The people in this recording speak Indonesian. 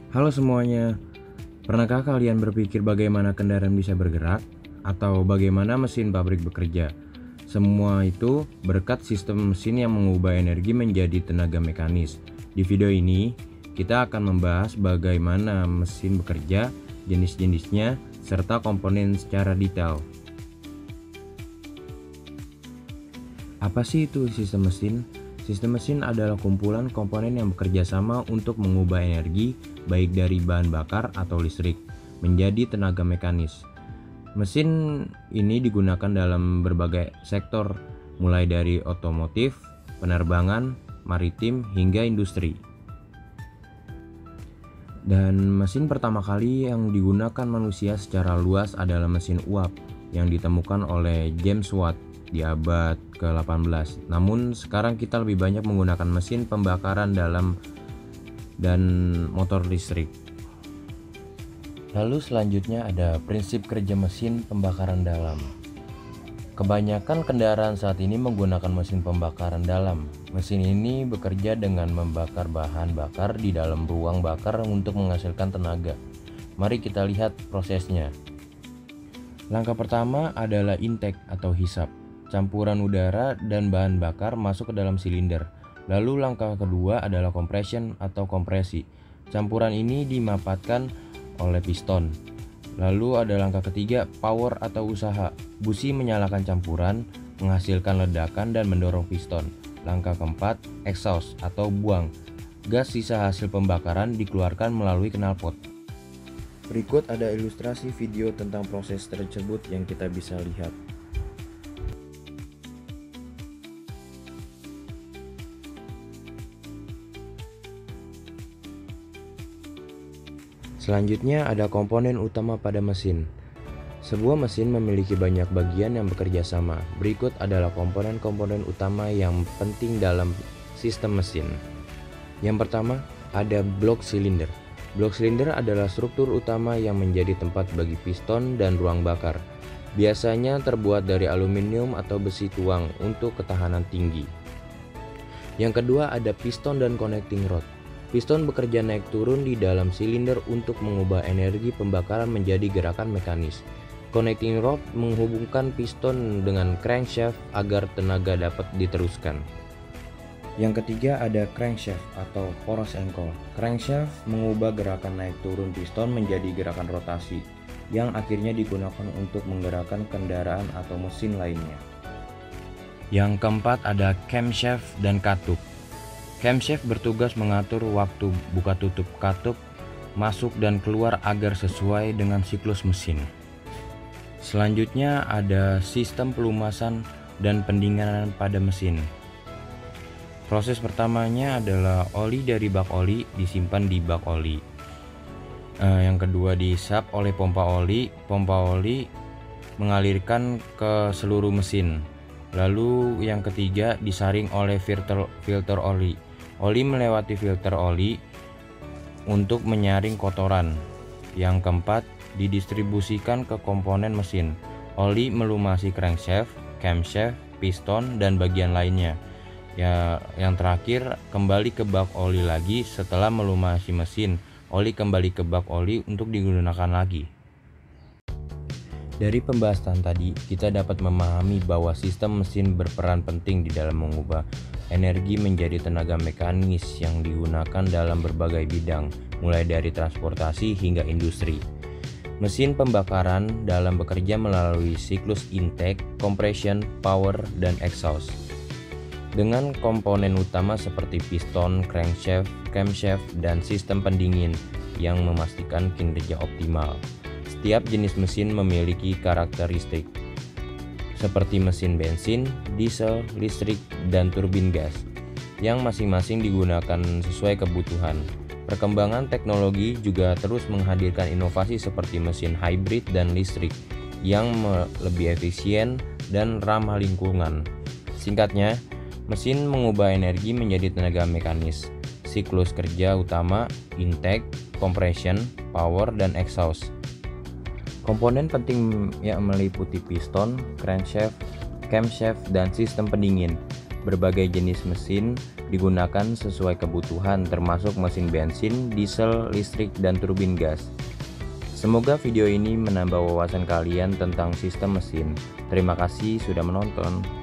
Halo semuanya, pernahkah kalian berpikir bagaimana kendaraan bisa bergerak? Atau bagaimana mesin pabrik bekerja? Semua itu berkat sistem mesin yang mengubah energi menjadi tenaga mekanis. Di video ini, kita akan membahas bagaimana mesin bekerja, jenis-jenisnya, serta komponen secara detail. Apa sih itu sistem mesin? Sistem mesin adalah kumpulan komponen yang bekerja sama untuk mengubah energi, baik dari bahan bakar atau listrik, menjadi tenaga mekanis. Mesin ini digunakan dalam berbagai sektor, mulai dari otomotif, penerbangan, maritim, hingga industri. Dan mesin pertama kali yang digunakan manusia secara luas adalah mesin uap yang ditemukan oleh James Watt di abad ke-18. Namun sekarang kita lebih banyak menggunakan mesin pembakaran dalam dan motor listrik. Lalu selanjutnya ada prinsip kerja mesin pembakaran dalam. Kebanyakan kendaraan saat ini menggunakan mesin pembakaran dalam. Mesin ini bekerja dengan membakar bahan bakar di dalam ruang bakar untuk menghasilkan tenaga. Mari kita lihat prosesnya. Langkah pertama adalah intake atau hisap. Campuran udara dan bahan bakar masuk ke dalam silinder. Lalu langkah kedua adalah compression atau kompresi. Campuran ini dimapatkan oleh piston. Lalu ada langkah ketiga, power atau usaha. Busi menyalakan campuran, menghasilkan ledakan dan mendorong piston. Langkah keempat, exhaust atau buang. Gas sisa hasil pembakaran dikeluarkan melalui knalpot. Berikut ada ilustrasi video tentang proses tersebut yang kita bisa lihat. Selanjutnya ada komponen utama pada mesin. Sebuah mesin memiliki banyak bagian yang bekerja sama. Berikut adalah komponen-komponen utama yang penting dalam sistem mesin. Yang pertama, ada blok silinder. Blok silinder adalah struktur utama yang menjadi tempat bagi piston dan ruang bakar. Biasanya terbuat dari aluminium atau besi tuang untuk ketahanan tinggi. Yang kedua ada piston dan connecting rod. Piston bekerja naik turun di dalam silinder untuk mengubah energi pembakaran menjadi gerakan mekanis. Connecting rod menghubungkan piston dengan crankshaft agar tenaga dapat diteruskan. Yang ketiga ada crankshaft atau poros engkol. Crankshaft mengubah gerakan naik turun piston menjadi gerakan rotasi, yang akhirnya digunakan untuk menggerakkan kendaraan atau mesin lainnya. Yang keempat ada camshaft dan katup. Camshaft bertugas mengatur waktu buka tutup katup, masuk dan keluar agar sesuai dengan siklus mesin. Selanjutnya ada sistem pelumasan dan pendinginan pada mesin. Proses pertamanya adalah oli dari bak oli disimpan di bak oli. Yang kedua dihisap oleh pompa oli mengalirkan ke seluruh mesin. Lalu yang ketiga disaring oleh filter oli. Oli melewati filter oli untuk menyaring kotoran. Yang keempat, didistribusikan ke komponen mesin. Oli melumasi crankshaft, camshaft, piston, dan bagian lainnya. Ya, yang terakhir kembali ke bak oli lagi setelah melumasi mesin. Oli kembali ke bak oli untuk digunakan lagi. Dari pembahasan tadi, kita dapat memahami bahwa sistem mesin berperan penting di dalam mengubah energi menjadi tenaga mekanis yang digunakan dalam berbagai bidang, mulai dari transportasi hingga industri. Mesin pembakaran dalam bekerja melalui siklus intake, compression, power, dan exhaust. Dengan komponen utama seperti piston, crankshaft, camshaft, dan sistem pendingin yang memastikan kinerja optimal. Setiap jenis mesin memiliki karakteristik seperti mesin bensin, diesel, listrik, dan turbin gas yang masing-masing digunakan sesuai kebutuhan. Perkembangan teknologi juga terus menghadirkan inovasi seperti mesin hybrid dan listrik yang lebih efisien dan ramah lingkungan. Singkatnya, mesin mengubah energi menjadi tenaga mekanis. Siklus kerja utama, intake, compression, power, dan exhaust. Komponen penting yang meliputi piston, crankshaft, camshaft, dan sistem pendingin. Berbagai jenis mesin digunakan sesuai kebutuhan termasuk mesin bensin, diesel, listrik, dan turbin gas. Semoga video ini menambah wawasan kalian tentang sistem mesin. Terima kasih sudah menonton.